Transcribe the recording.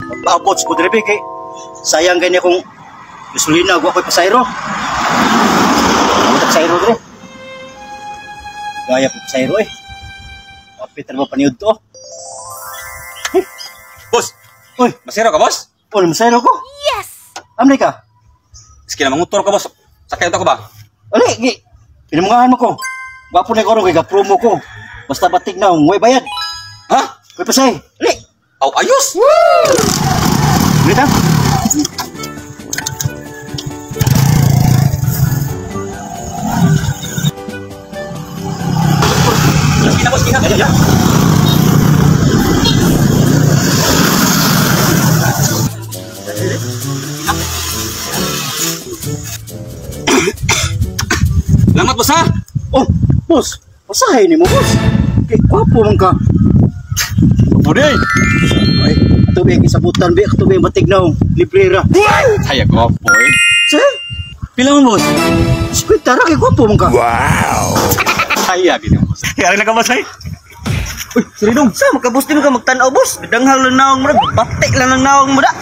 Magpaabot sa kudrepe kay sayang ganyan kung gasolina, huwag ko'y pasayro. Huwag pasayro dre. Gaya po pasayro eh. Kapit na ba paniod to? Boss! Uy! Masiro ka, boss? Uy, masayro ko. Yes! Amri ka? Sige na, mangutor ka, boss. Sakay ko ba? Ali, pinamungahan mo ko. Wapo na ko rin, kaya promo ko. Basta batig na, huwag bayad. Ha? Huwag pasay. Ali! Aw, ayos! Ulit ha? Sige na, boss. Sige na. Ya. Salamat, boss, ha? Oh, boss. Pasahay ni mo, boss. Kay kwapo man ka. Buday! Ay, ito ba yung isabutan, ba? Ito ba yung batig na librera? Ay, ako, boy. Sir? Pila mo, boss? Sikwita, kay kwapo man ka. Ay, agin yung boss. Kaya na ka, boss, ay? Uy, Siridong, sa makabus din ka magtanaw, boss. Danghal lang nawang mo na, batik lang ng nawang mo na.